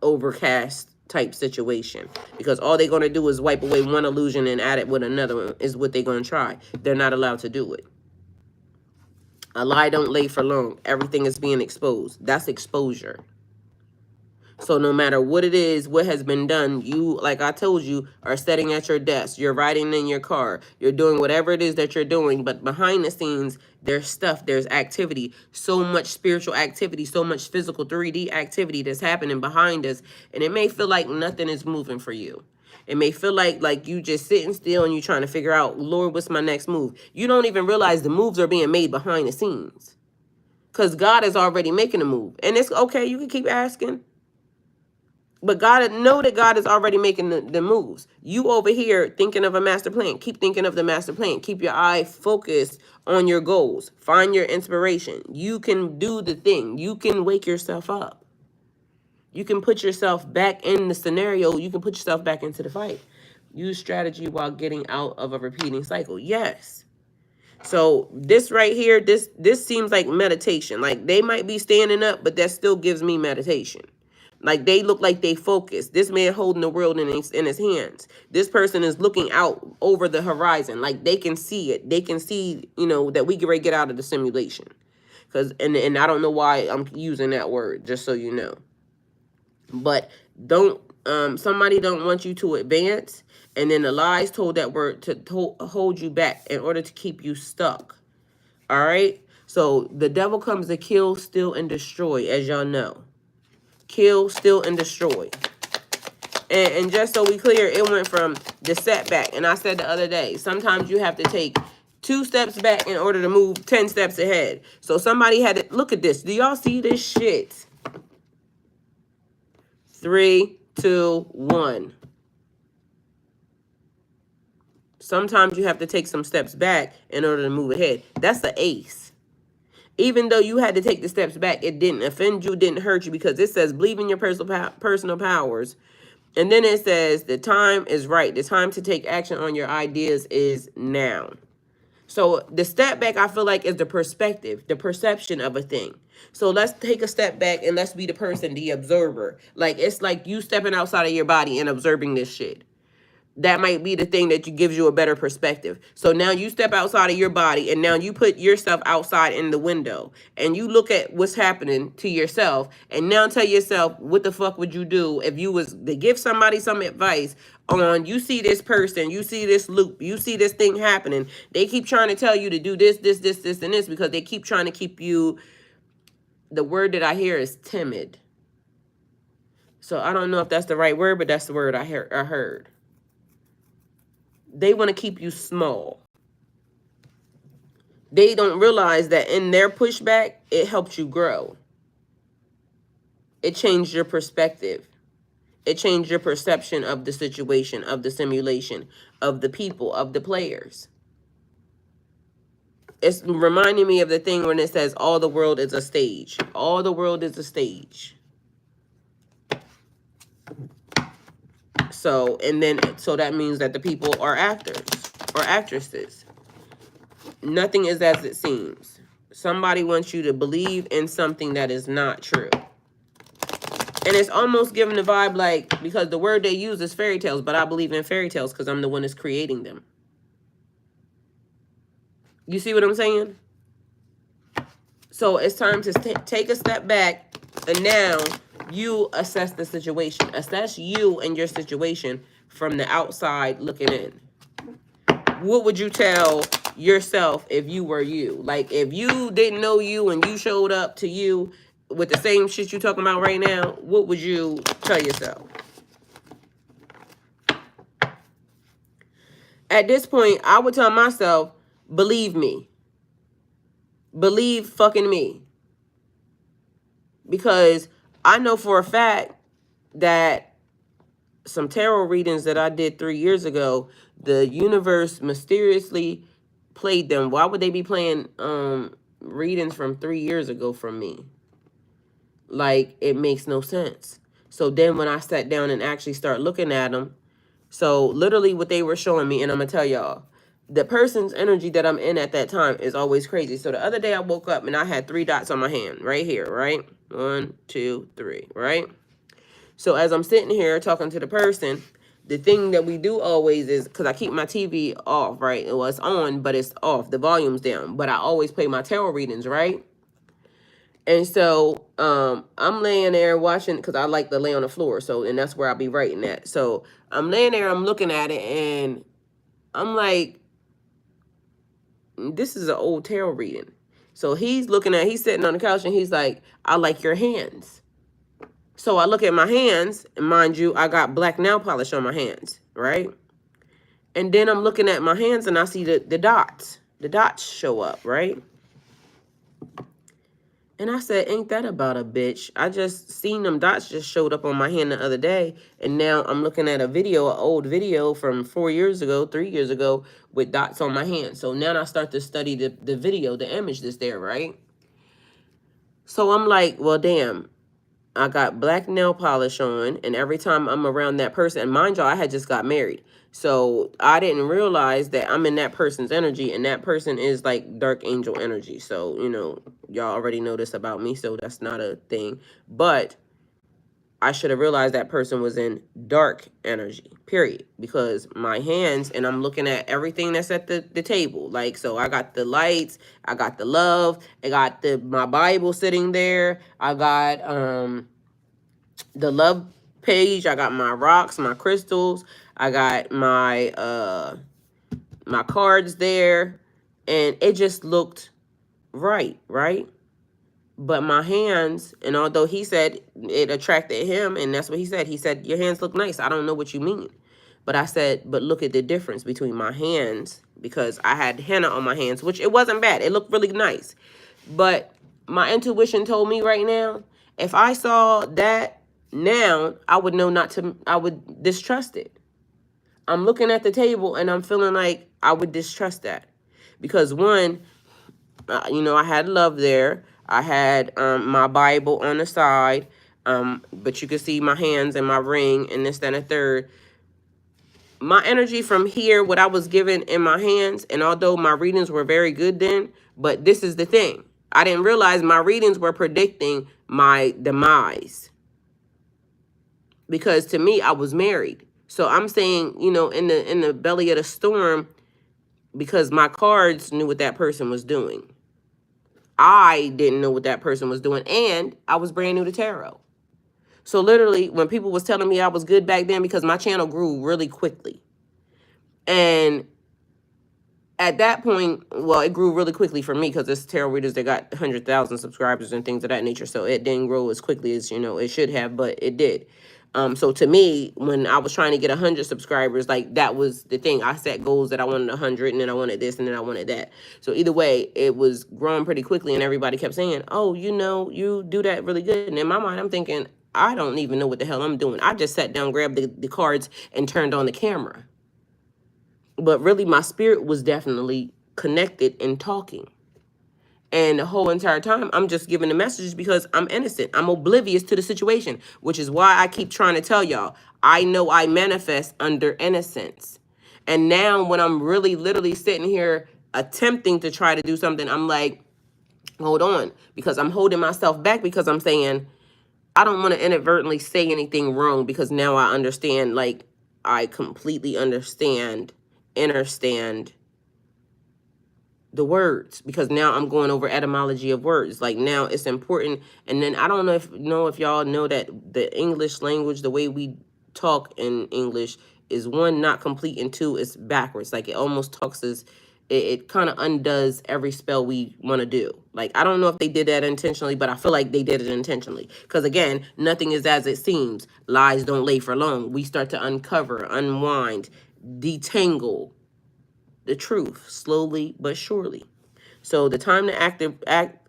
overcast type situation, because all they're going to do is wipe away one illusion and add it with another one, is what they're going to try. They're not allowed to do it. A lie don't lay for long. Everything is being exposed. That's exposure. So no matter what it is, what has been done, you, like I told you, are sitting at your desk. You're riding in your car. You're doing whatever it is that you're doing. But behind the scenes, there's stuff, there's activity, so much spiritual activity, so much physical 3D activity that's happening behind us. And it may feel like nothing is moving for you. It may feel like you just sitting still and you trying to figure out, Lord, what's my next move? You don't even realize the moves are being made behind the scenes. Because God is already making a move. And it's okay, you can keep asking. But God, know that God is already making the moves. You over here thinking of a master plan. Keep thinking of the master plan. Keep your eye focused on your goals. Find your inspiration. You can do the thing. You can wake yourself up. You can put yourself back in the scenario. You can put yourself back into the fight. Use strategy while getting out of a repeating cycle. Yes. So this right here, this seems like meditation. Like they might be standing up, but that still gives me meditation. Like they look like they focus. This man holding the world in his hands. This person is looking out over the horizon. Like they can see it. They can see, that we get ready to get out of the simulation. And I don't know why I'm using that word, just so you know. But somebody don't want you to advance, and then the lies told that word to hold you back in order to keep you stuck. All right? So the devil comes to kill, steal, and destroy, as y'all know. Kill, steal, and destroy. And just so we clear, it went from the setback. And I said the other day, sometimes you have to take 2 steps back in order to move 10 steps ahead. So somebody had to, look at this. Do y'all see this shit? 3, 2, 1. Sometimes you have to take some steps back in order to move ahead. That's the ace. Even though you had to take the steps back, it didn't offend you, didn't hurt you, because it says believe in your personal powers. And then it says the time is right. The time to take action on your ideas is now. So the step back, I feel like, is the perspective, the perception of a thing. So let's take a step back and let's be the person, the observer. Like, it's like you stepping outside of your body and observing this shit. That might be the thing that gives you a better perspective. So now you step outside of your body and now you put yourself outside in the window and you look at what's happening to yourself and now tell yourself, what the fuck would you do if you was to give somebody some advice on, you see this person, you see this loop, you see this thing happening. They keep trying to tell you to do this, this, this, this, and this because they keep trying to keep you, the word that I hear is timid. So I don't know if that's the right word, but that's the word I heard. They want to keep you small. They don't realize that in their pushback, it helped you grow. It changed your perspective. It changed your perception of the situation, of the simulation, of the people, of the players. It's reminding me of the thing when it says all the world is a stage. All the world is a stage. So that means that the people are actors or actresses. Nothing is as it seems. Somebody wants you to believe in something that is not true. And it's almost giving the vibe like, because the word they use is fairy tales, but I believe in fairy tales because I'm the one that's creating them. You see what I'm saying? So it's time to take a step back, and now you assess the situation. Assess you and your situation from the outside looking in. What would you tell yourself if you were you? Like, if you didn't know you and you showed up to you with the same shit you talking about right now, what would you tell yourself? At this point, I would tell myself, believe me. Believe fucking me. Because I know for a fact that some tarot readings that I did 3 years ago, the universe mysteriously played them. Why would they be playing readings from 3 years ago from me? Like, it makes no sense. So then when I sat down and actually start looking at them, so literally what they were showing me, and I'm going to tell y'all, the person's energy that I'm in at that time is always crazy. So the other day I woke up and I had 3 dots on my hand right here, right? 1, 2, 3, right? So as I'm sitting here talking to the person, the thing that we do always is, because I keep my TV off, right? Well, it's on, but it's off. The volume's down. But I always play my tarot readings, right? And so I'm laying there watching, because I like to lay on the floor. So, and that's where I'll be writing at. So I'm laying there, I'm looking at it, and I'm like, this is an old tarot reading. So he's sitting on the couch, and he's like, I like your hands. So I look at my hands, and mind you, I got black nail polish on my hands, right? And then I'm looking at my hands, and I see the dots. The dots show up, right? And I said, ain't that about a bitch? I just seen them dots just showed up on my hand the other day. And now I'm looking at a video, an old video from 4 years ago, 3 years ago, with dots on my hand. So now I start to study the video, the image that's there, right? So I'm like, well, damn. I got black nail polish on, and every time I'm around that person, and mind y'all, I had just got married. So I didn't realize that I'm in that person's energy, and that person is like dark angel energy. So, you know, y'all already know this about me, so that's not a thing. But I should have realized that person was in dark energy, period. Because my hands, and I'm looking at everything that's at the table. Like, so I got the lights, I got the love, I got my Bible sitting there, I got the love page, I got my rocks, my crystals, I got my cards there, and it just looked right? But my hands, and although he said it attracted him, and that's what he said, your hands look nice. I don't know what you mean. But I said, but look at the difference between my hands, because I had henna on my hands, which it wasn't bad. It looked really nice. But my intuition told me right now, if I saw that now, I would know not to, I would distrust it. I'm looking at the table, and I'm feeling like I would distrust that. Because one, you know, I had love there. I had my Bible on the side, but you could see my hands and my ring and this, that, and the third. My energy from here, what I was given in my hands, and although my readings were very good then, but this is the thing. I didn't realize my readings were predicting my demise. Because to me, I was married. So I'm saying, you know, in the belly of the storm, because my cards knew what that person was doing. I didn't know what that person was doing, and I was brand new to tarot. So literally, when people was telling me I was good back then, because my channel grew really quickly. And at that point, well, it grew really quickly for me because it's tarot readers that got 100,000 subscribers and things of that nature. So it didn't grow as quickly as, you know, it should have, but it did. So to me, when I was trying to get 100 subscribers, like that was the thing. I set goals that I wanted 100, and then I wanted this, and then I wanted that. So either way, it was growing pretty quickly, and everybody kept saying, oh, you know, you do that really good. And in my mind, I'm thinking, I don't even know what the hell I'm doing. I just sat down, grabbed the cards, and turned on the camera. But really, my spirit was definitely connected and talking. And the whole entire time, I'm just giving the messages because I'm innocent. I'm oblivious to the situation, which is why I keep trying to tell y'all, I know I manifest under innocence. And now when I'm really literally sitting here attempting to try to do something, I'm like, hold on, because I'm holding myself back, because I'm saying, I don't want to inadvertently say anything wrong, because now I understand, like, I completely understand the words, because now I'm going over etymology of words. Like, now it's important. And then I don't know if y'all know that the English language, the way we talk in English, is one, not complete, and two, it's backwards. Like, it almost talks as it kind of undoes every spell we want to do. Like, I don't know if they did that intentionally, but I feel like they did it intentionally. Because again, nothing is as it seems. Lies don't lay for long. We start to uncover, unwind, detangle the truth slowly but surely. So the time to act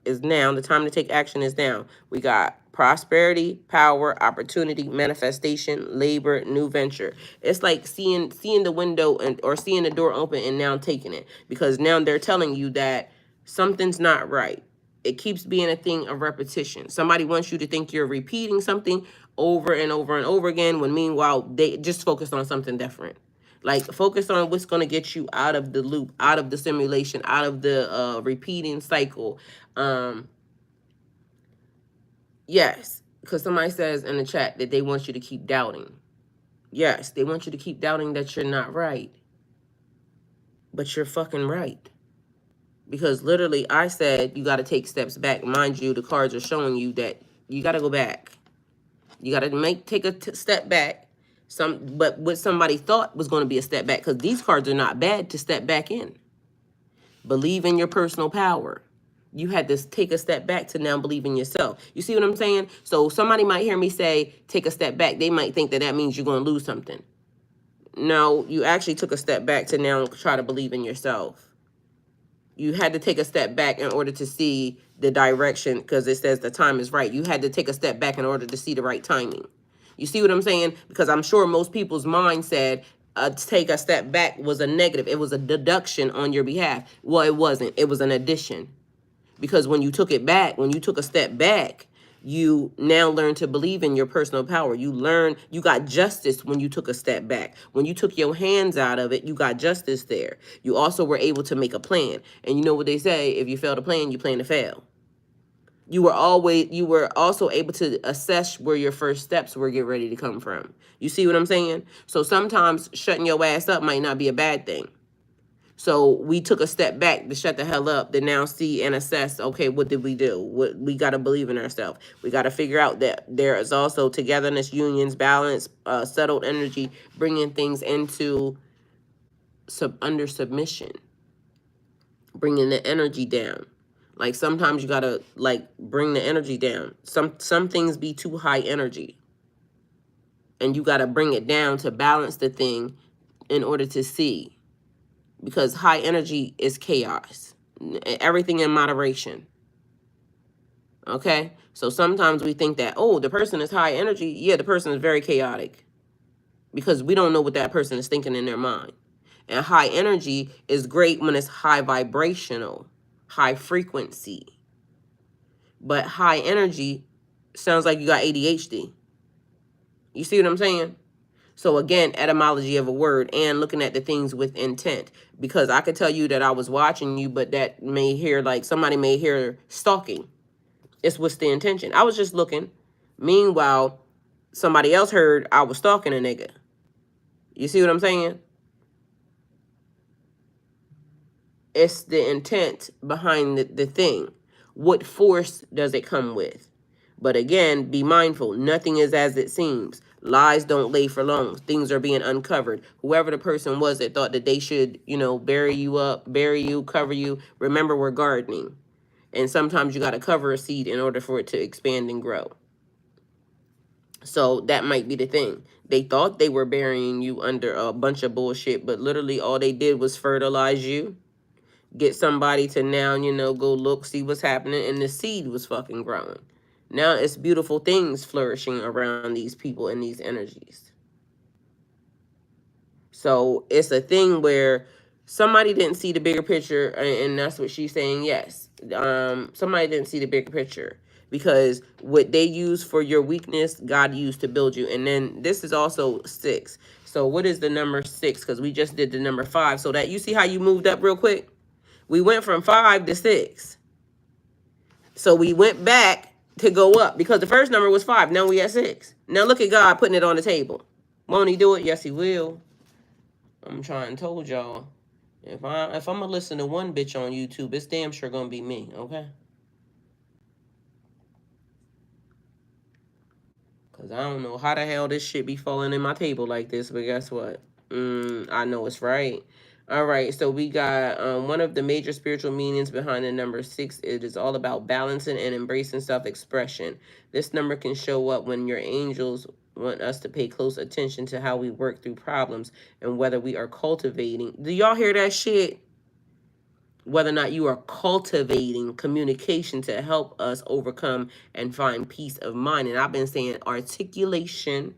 is now. The time to take action is now. We got prosperity, power, opportunity, manifestation, labor, new venture. It's like seeing the window or seeing the door open and now taking it, because now they're telling you that something's not right. It keeps being a thing of repetition. Somebody wants you to think you're repeating something over and over and over again, when meanwhile they just focused on something different. Like, focus on what's going to get you out of the loop, out of the simulation, out of the repeating cycle. Yes, because somebody says in the chat that they want you to keep doubting. Yes, they want you to keep doubting that you're not right. But you're fucking right. Because literally I said you got to take steps back. Mind you, the cards are showing you that you got to go back. You got to take a step back. But what somebody thought was going to be a step back, because these cards are not bad to step back in. Believe in your personal power. You had to take a step back to now believe in yourself. You see what I'm saying? So somebody might hear me say, take a step back. They might think that that means you're going to lose something. No, you actually took a step back to now try to believe in yourself. You had to take a step back in order to see the direction, because it says the time is right. You had to take a step back in order to see the right timing. You see what I'm saying? Because I'm sure most people's mind said take a step back was a negative. It was a deduction on your behalf. Well, it wasn't. It was an addition. Because when you took it back, when you took a step back, you now learn to believe in your personal power. You got justice when you took a step back. When you took your hands out of it, you got justice there. You also were able to make a plan. And you know what they say, if you fail to plan, you plan to fail. You were also able to assess where your first steps were get ready to come from. You see what I'm saying? So sometimes shutting your ass up might not be a bad thing. So we took a step back to shut the hell up, to now see and assess, okay, what did we do? We got to believe in ourselves. We got to figure out that there is also togetherness, unions, balance, settled energy, bringing things into under submission, bringing the energy down. Like sometimes you got to like bring the energy down. Some things be too high energy, and you got to bring it down to balance the thing in order to see. Because high energy is chaos. Everything in moderation. Okay? So sometimes we think that, oh, the person is high energy. Yeah, the person is very chaotic. Because we don't know what that person is thinking in their mind. And high energy is great when it's high vibrational, high frequency. But high energy sounds like you got ADHD. You see what I'm saying? So again, etymology of a word and looking at the things with intent. Because I could tell you that I was watching you, but that may hear like somebody may hear stalking. It's what's the intention. I was just looking. Meanwhile, somebody else heard I was stalking a nigga. You see what I'm saying? It's the intent behind the thing. What force does it come with? But again, be mindful. Nothing is as it seems. Lies don't lay for long. Things are being uncovered. Whoever the person was that thought that they should, bury you up, bury you, cover you, remember we're gardening. And sometimes you got to cover a seed in order for it to expand and grow. So that might be the thing. They thought they were burying you under a bunch of bullshit, but literally all they did was fertilize you. Get somebody to now, go look, see what's happening, and the seed was fucking growing. Now it's beautiful things flourishing around these people and these energies. So it's a thing where somebody didn't see the bigger picture, and that's what she's saying, yes. Somebody didn't see the bigger picture. Because what they use for your weakness, God used to build you. And then this is also 6. So what is the number 6? Because we just did the number 5. So that you see how you moved up real quick? We went from 5 to 6. So we went back to go up because the first number was 5. Now we at 6. Now look at God putting it on the table. Won't he do it? Yes, he will. I'm trying to told y'all. If I'm gonna listen to one bitch on YouTube, it's damn sure gonna be me, okay? Cause I don't know how the hell this shit be falling in my table like this, but guess what? I know it's right. All right, so we got one of the major spiritual meanings behind the number 6. It is all about balancing and embracing self-expression. This number can show up when your angels want us to pay close attention to how we work through problems and whether we are cultivating. Do y'all hear that shit? Whether or not you are cultivating communication to help us overcome and find peace of mind. And I've been saying articulation,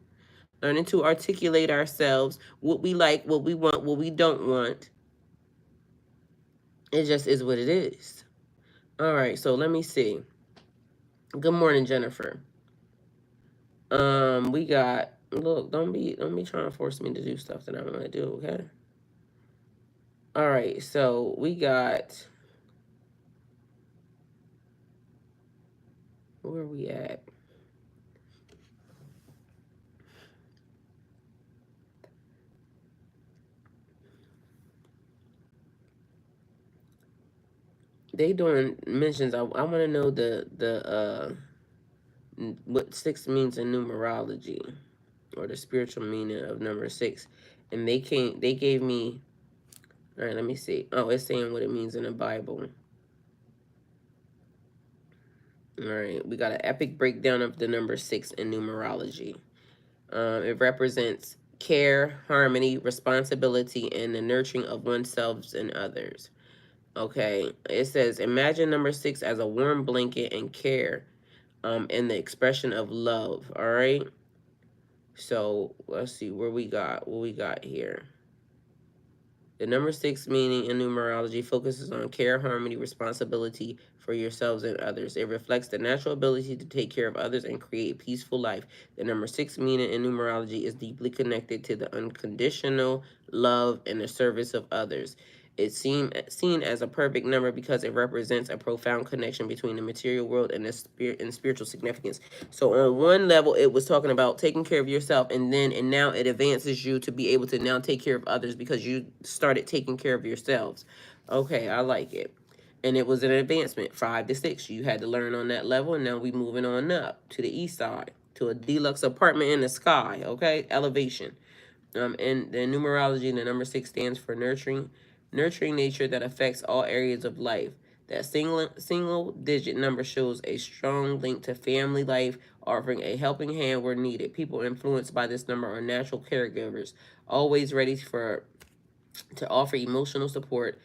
learning to articulate ourselves, what we like, what we want, what we don't want. It just is what it is. All right, so let me see. Good morning, Jennifer. We got, look, don't be trying to force me to do stuff that I want to do, okay? All right, so we got, where are we at? They doing mentions. I want to know what 6 means in numerology, or the spiritual meaning of number 6. And they gave me, all right, let me see. Oh, it's saying what it means in the Bible. All right, we got an epic breakdown of the number 6 in numerology. It represents care, harmony, responsibility, and the nurturing of oneself and others. Okay, it says, imagine number 6 as a warm blanket and care, and the expression of love. All right. So let's see what we got here. The number 6 meaning in numerology focuses on care, harmony, responsibility for yourselves and others. It reflects the natural ability to take care of others and create a peaceful life. The number 6 meaning in numerology is deeply connected to the unconditional love and the service of others. It's seen as a perfect number because it represents a profound connection between the material world and the spirit and spiritual significance. So on one level, it was talking about taking care of yourself, and now it advances you to be able to now take care of others because you started taking care of yourselves. Okay, I like it. And it was an advancement, 5 to 6. You had to learn on that level, and now we moving on up to the east side to a deluxe apartment in the sky. Okay, elevation. And the numerology, the number 6 stands for nurturing nature that affects all areas of life. That single digit number shows a strong link to family life, offering a helping hand where needed. People influenced by this number are natural caregivers, always ready to offer emotional support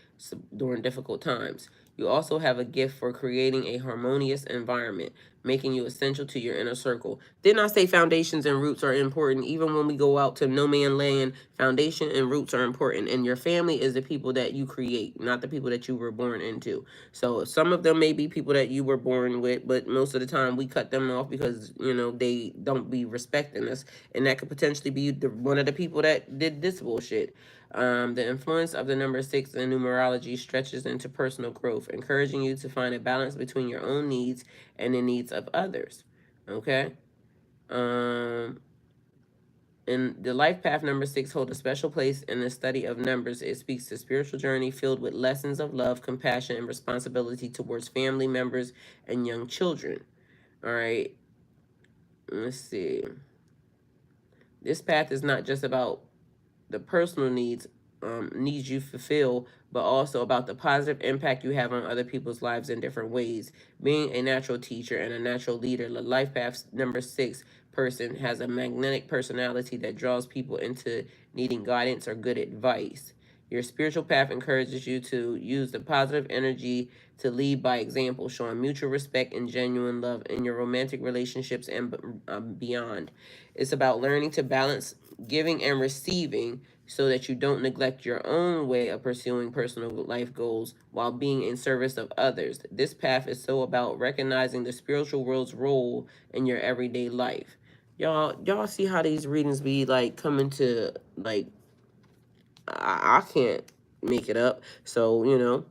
during difficult times. You also have a gift for creating a harmonious environment, making you essential to your inner circle. Didn't I say foundations and roots are important? Even when we go out to no man land, foundation and roots are important. And your family is the people that you create, not the people that you were born into. So some of them may be people that you were born with, but most of the time we cut them off because, they don't be respecting us. And that could potentially be one of the people that did this bullshit. The influence of the number 6 in numerology stretches into personal growth, encouraging you to find a balance between your own needs and the needs of others. Okay? Um, and the life path number 6 hold a special place in the study of numbers. It speaks to spiritual journey filled with lessons of love, compassion, and responsibility towards family members and young children. All right? Let's see. This path is not just about the personal needs you fulfill, but also about the positive impact you have on other people's lives in different ways. Being a natural teacher and a natural leader, the life path number 6 person has a magnetic personality that draws people into needing guidance or good advice. Your spiritual path encourages you to use the positive energy to lead by example, showing mutual respect and genuine love in your romantic relationships and beyond. It's about learning to balance giving and receiving so that you don't neglect your own way of pursuing personal life goals while being in service of others. This path is so about recognizing the spiritual world's role in your everyday life. Y'all see how these readings be like coming to like I can't make it up. So,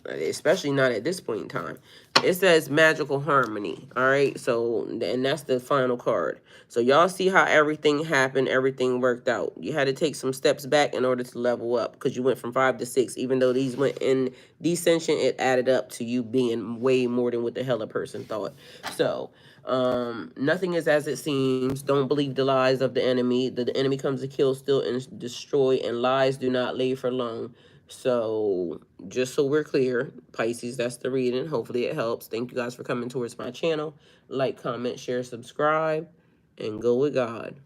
especially not at this point in time. It says magical harmony. All right. So, and that's the final card. So, y'all see how everything happened, everything worked out. You had to take some steps back in order to level up because you went from 5 to 6. Even though these went in descension, it added up to you being way more than what the hell a person thought. So, nothing is as it seems. Don't believe the lies of the enemy. The enemy comes to kill, steal, and destroy, and lies do not lay for long. So, just so we're clear, Pisces, that's the reading. Hopefully it helps. Thank you guys for coming towards my channel. Like, comment, share, subscribe, and go with God.